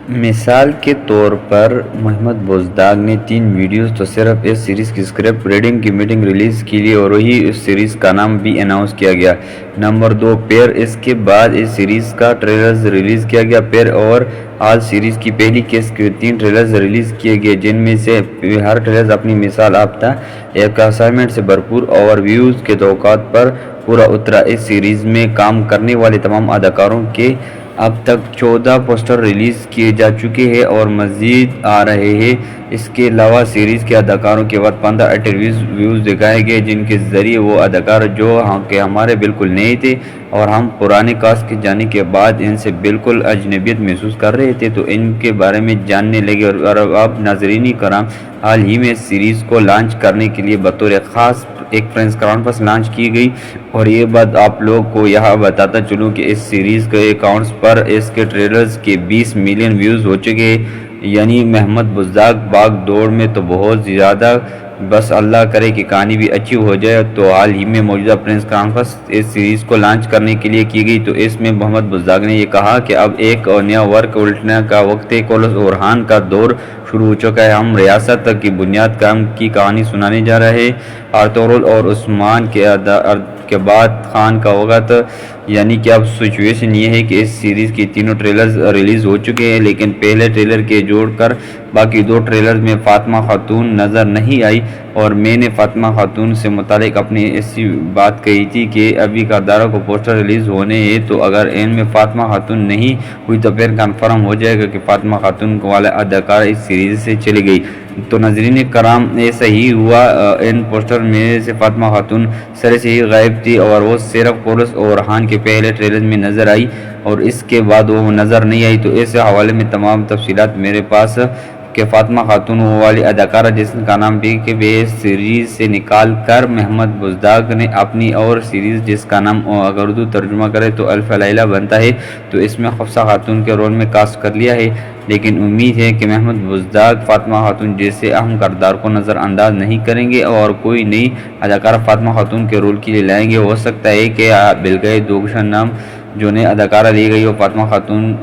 مثال کے طور پر محمد بزدار نے 3 ویڈیوز تو صرف اس سیریز کی اسکرپٹ ریڈنگ کی میٹنگ ریلیز کی لی اور وہی اس سیریز کا نام بھی اناؤنس کیا گیا۔ نمبر 2 پیر۔ اس کے بعد اس سیریز کا ٹریلرز ریلیز کیا گیا۔ پیر اور آل سیریز کی پہلی قسط کے 3 ٹریلرز ریلیز کیے گئے جن میں سے ہر ٹریلر اپنی مثال یافتہ ایکسائٹمنٹ سے بھرپور اوور ویوز کے توقعات پر پورا اترا۔ اس سیریز میں کام کرنے والے تمام اداکاروں کے اب تک 14 پوسٹر ریلیز کیے جا چکے ہیں اور مزید آ رہے ہیں۔ اس کے علاوہ سیریز کے اداکاروں کے بعد 15 انٹرویوز دکھائے گئے جن کے ذریعے وہ اداکار جو کہ ہمارے بالکل نئے تھے اور ہم پرانے کاسٹ کے جانے کے بعد ان سے بالکل اجنبیت محسوس کر رہے تھے تو ان کے بارے میں جاننے لگے۔ اور اب ناظرین کرام، حال ہی میں سیریز کو لانچ کرنے کے لیے بطور خاص ایک پریس کانفرنس لانچ کی گئی اور یہ بات آپ لوگ کو یہاں بتاتا چلوں کہ اس سیریز کے اکاؤنٹس پر اس کے ٹریلرز کے 20 ملین ویوز ہو چکے ہیں، یعنی محمد بزدار باغ دوڑ میں تو بہت زیادہ۔ بس اللہ کرے کہ کہانی بھی اچھی ہو جائے۔ تو حال ہی میں موجودہ پریس کانفرنس اس سیریز کو لانچ کرنے کے لیے کی گئی تو اس میں محمد بزدار نے یہ کہا کہ اب ایک اور نیا ورق الٹنے کا وقت ہے۔ کولس اور رحان کا دور شروع ہو چکا ہے۔ ہم ریاست کی بنیاد کی کہانی سنانے جا رہے ہیں۔ ارطغرل اور عثمان کے بعد خان کا وقت، یعنی کہ اب سچویشن یہ ہے کہ اس سیریز کی تینوں ٹریلرز ریلیز ہو چکے ہیں لیکن پہلے ٹریلر کے جوڑ کر باقی 2 ٹریلرز میں فاطمہ خاتون نظر نہیں آئی اور میں نے فاطمہ خاتون سے متعلق اپنی ایسی بات کہی تھی کہ ابھی کرداروں کو پوسٹر ریلیز ہونے ہیں تو اگر ان میں فاطمہ خاتون نہیں ہوئی تو پھر کنفرم ہو جائے گا کہ فاطمہ خاتون والا اداکار اس سیریز سے چلی گئی۔ تو ناظرین کرام، ایسا ہی ہوا۔ ان پوسٹر میں سے فاطمہ خاتون سرے سے ہی غائب تھی اور وہ صرف کولس اور رحان کے پہلے ٹریلر میں نظر آئی اور اس کے بعد وہ نظر نہیں آئی۔ تو اس حوالے میں تمام تفصیلات میرے پاس کہ فاطمہ خاتون وہ والی اداکارہ جس کا نام بھی کہ سیریز سے نکال کر محمد بزدار نے اپنی اور سیریز جس کا نام اگر اردو ترجمہ کرے تو الف لیلہ بنتا ہے تو اس میں حفصہ خاتون کے رول میں کاسٹ کر لیا ہے۔ لیکن امید ہے کہ محمد بزدار فاطمہ خاتون جیسے اہم کردار کو نظر انداز نہیں کریں گے اور کوئی نئی اداکارہ فاطمہ خاتون کے رول کے لیے لائیں گے۔ ہو سکتا ہے کہ بلگائے دوگشن نام جو نئی اداکارہ لی گئی ہو فاطمہ خاتون،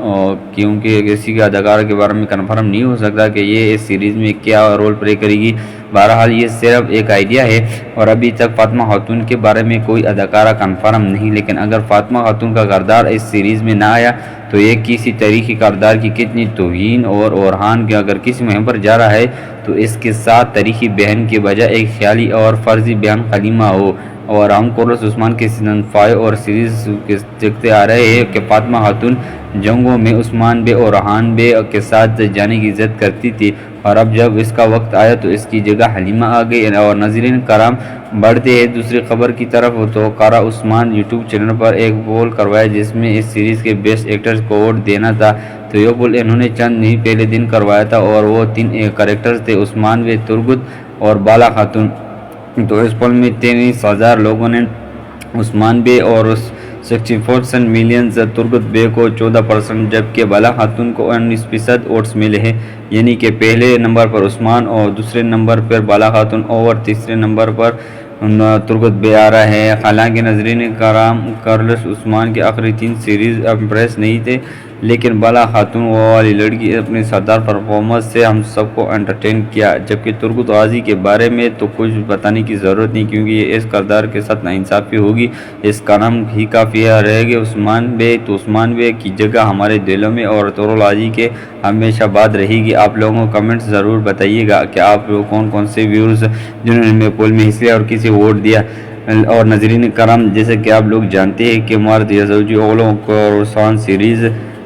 کیونکہ کسی کے اداکارہ کے بارے میں کنفرم نہیں ہو سکتا کہ یہ اس سیریز میں کیا رول پلے کرے گی۔ بہرحال یہ صرف ایک آئیڈیا ہے اور ابھی تک فاطمہ خاتون کے بارے میں کوئی اداکارہ کنفرم نہیں، لیکن اگر فاطمہ خاتون کا کردار اس سیریز میں نہ آیا تو یہ کسی تاریخی کردار کی کتنی توہین اور رحان کے اگر کسی مہم پر جا رہا ہے تو اس کے ساتھ تاریخی بہن کے بجائے ایک خیالی اور فرضی بہن خلیمہ ہو۔ اور ہم کولس عثمان کے سیزن 5 اور سیریز کے دیکھتے آ رہے ہیں کہ فاطمہ خاتون جنگوں میں عثمان بے اور رحان بے کے ساتھ جانے کی ضد کرتی تھی اور اب جب اس کا وقت آیا تو اس کی جگہ حلیمہ آ گئی۔ اور ناظرین کرام، بڑھتے ہیں دوسری خبر کی طرف تو قرہ عثمان یوٹیوب چینل پر ایک پول کروایا جس میں اس سیریز کے بیسٹ ایکٹرز کو ووٹ دینا تھا۔ تو یہ پول انہوں نے چند نہیں پہلے دن کروایا تھا اور وہ 3 کریکٹرز تھے، عثمان بے، ترگت اور بالا خاتون۔ تو اس پول میں 23,000 لوگوں نے عثمان بے اور 64 ملین ترگت بے کو 14% جبکہ بالا خاتون کو 19% ووٹس ملے ہیں، یعنی کہ پہلے نمبر پر عثمان اور دوسرے نمبر پر بالا خاتون اور تیسرے نمبر پر ترگت بے آ رہا ہے۔ حالانکہ ناظرین کرام، کولس عثمان کے آخری 3 سیریز امپریس نہیں تھے لیکن بالا خاتون وہ والی لڑکی اپنی شاندار پرفارمنس سے ہم سب کو انٹرٹین کیا، جبکہ ترگت غازی کے بارے میں تو کچھ بتانے کی ضرورت نہیں کیونکہ یہ اس کردار کے ساتھ ناانصافی ہوگی، اس کا نام ہی کافی رہے گا عثمان بے۔ تو عثمان بے کی جگہ ہمارے دلوں میں اور ارطغرل غازی کے ہمیشہ بعد رہے گی۔ آپ لوگوں کو کمنٹس ضرور بتائیے گا کہ آپ لوگ کون سے ویورز جنہوں نے پول میں حصہ اور کسی ووٹ دیا۔ اور ناظرین کرام، جیسے کہ آپ لوگ جانتے ہیں کہ مرد یا زوجی اولوں کو رسان سیریز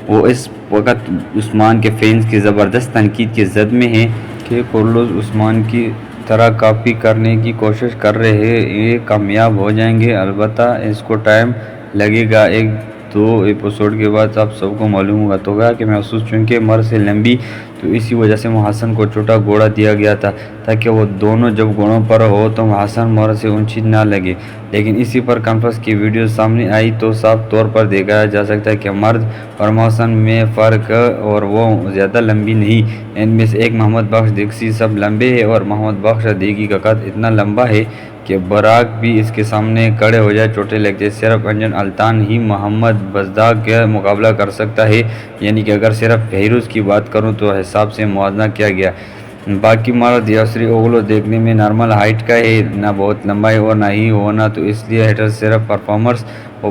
وہ اس وقت عثمان کے فینس کی زبردست تنقید کی زد میں ہیں کہ کولس عثمان کی طرح کاپی کرنے کی کوشش کر رہے ہیں۔ یہ کامیاب ہو جائیں گے، البتہ اس کو ٹائم لگے گا، 1-2 ایپیسوڈ کے بعد آپ سب کو معلوم ہوگا۔ تو گیا کہ محسوس چونکہ مر سے لمبی تو اسی وجہ سے محسن کو چھوٹا گھوڑا دیا گیا تھا تاکہ وہ دونوں جب گھوڑوں پر ہو تو محسن مر سے اونچی نہ لگے، لیکن اسی پر کانفرنس کی ویڈیو سامنے آئی تو صاف طور پر دیکھا جا سکتا ہے کہ مرد اور محسن میں فرق اور وہ زیادہ لمبی نہیں۔ ان میں سے ایک محمد بخش دیگسی سب لمبے ہیں اور محمد بخش دیگی کا قد اتنا لمبا ہے کہ براق بھی اس کے سامنے کھڑے ہو جائے چوٹیں لگتے، صرف انجن الطان ہی محمد بزدار کا مقابلہ کر سکتا ہے، یعنی کہ اگر صرف فہرست کی بات کروں تو حساب سے موازنہ کیا گیا باقی مرد یسری اوغلو دیکھنے میں نارمل ہائٹ کا ہے، نہ بہت لمبائی اور نہ ہی ہونا، تو اس لیے ہیٹر صرف پرفارمرز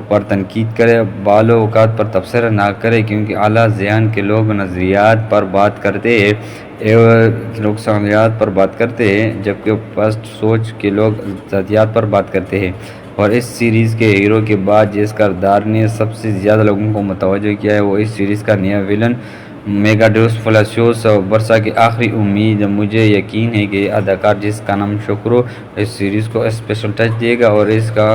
پر تنقید کرے، بعض اوقات پر تبصرہ نہ کرے، کیونکہ اعلیٰ ذہن کے لوگ نظریات پر بات کرتے ہیں جبکہ پست سوچ کے لوگ ذاتیات پر بات کرتے ہیں۔ اور اس سیریز کے ہیرو کے بعد جس کردار نے سب سے زیادہ لوگوں کو متوجہ کیا ہے وہ اس سیریز کا نیا ویلن میگاڈوس فلاسیوس برسا کی آخری امید۔ مجھے یقین ہے کہ یہ اداکار جس کا نام شکرو اس سیریز کو اسپیشل ٹچ دے گا اور اس کا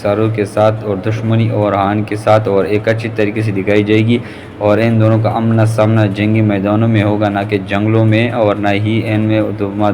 سارو کے ساتھ اور دشمنی اور ہان کے ساتھ اور ایک اچھی طریقے سے دکھائی جائے گی، اور ان دونوں کا آمنا سامنا جنگی میدانوں میں ہوگا، نہ کہ جنگلوں میں، اور نہ ہی ان میں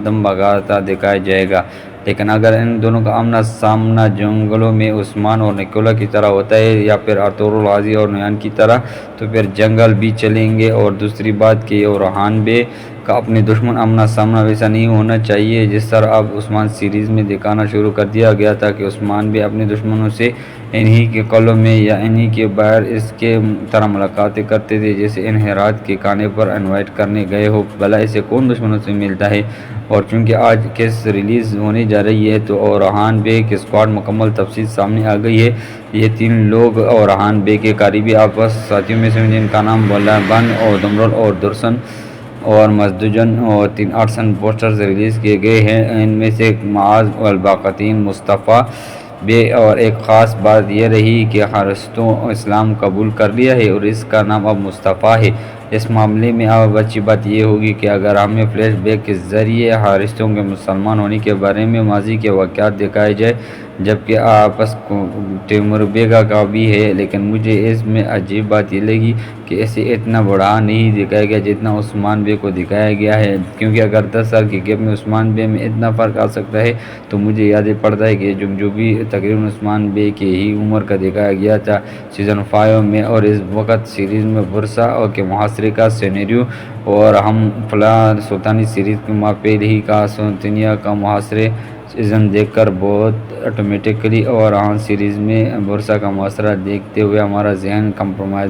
دم بھاگتا دکھایا جائے گا۔ لیکن اگر ان دونوں کا آمنا سامنا جنگلوں میں عثمان اور نکولا کی طرح ہوتا ہے یا پھر ارطغرل غازی اور نویان کی طرح، تو پھر جنگل بھی چلیں گے۔ اور دوسری بات کہ اورحان بے کا اپنے دشمن آمنا سامنا ویسا نہیں ہونا چاہیے جس طرح اب عثمان سیریز میں دکھانا شروع کر دیا گیا تھا کہ عثمان بے اپنے دشمنوں سے انہی کے قلعوں میں یا انہی کے باہر اس کے طرح ملاقاتیں کرتے تھے جیسے انہرات کے کھانے پر انوائٹ کرنے گئے ہو، بھلا اسے کون دشمنوں سے ملتا ہے۔ اور چونکہ آج کیس ریلیز ہونے جا رہی ہے تو اورحان بے کے اسکواڈ مکمل تفصیل سامنے آ گئی ہے۔ یہ تین لوگ اورحان بے کے قریبی آپس ساتھیوں میں سے جن کا نام بلابن اور دمرل اور درسن اور مزدجن اور 3 آرٹسن پوسٹرز ریلیز کیے گئے ہیں، ان میں سے معاذ الباقتین مصطفیٰ بے، اور ایک خاص بات یہ رہی کہ حارثتوں اسلام قبول کر لیا ہے اور اس کا نام اب مصطفیٰ ہے۔ اس معاملے میں اب اچھی بات یہ ہوگی کہ اگر ہمیں فلیش بیک کے ذریعے حارثتوں کے مسلمان ہونے کے بارے میں ماضی کے واقعات دکھائے جائے، جبکہ آپس تیمور بیگا کا بھی ہے، لیکن مجھے اس میں عجیب بات یہ لگی کہ اسے اتنا بڑا نہیں دکھایا گیا جتنا عثمان بے کو دکھایا گیا ہے، کیونکہ اگر 10 سال کے گیپ میں عثمان بے میں اتنا فرق آ سکتا ہے تو مجھے یاد پڑتا ہے کہ جو بھی تقریباً عثمان بے کی ہی عمر کا دکھایا گیا تھا سیزن 5 میں، اور اس وقت سیریز میں برسا کے محاصرے کا سینیریو اور ہم فلاں سلطانی سیریز کے پہلے ہی کا سلطنیہ کا محاصرے سیزن دیکھ کر بہت آٹومیٹکلی اور ہان سیریز میں برسا کا محاصرہ دیکھتے ہوئے ہمارا ذہن کمپرومائز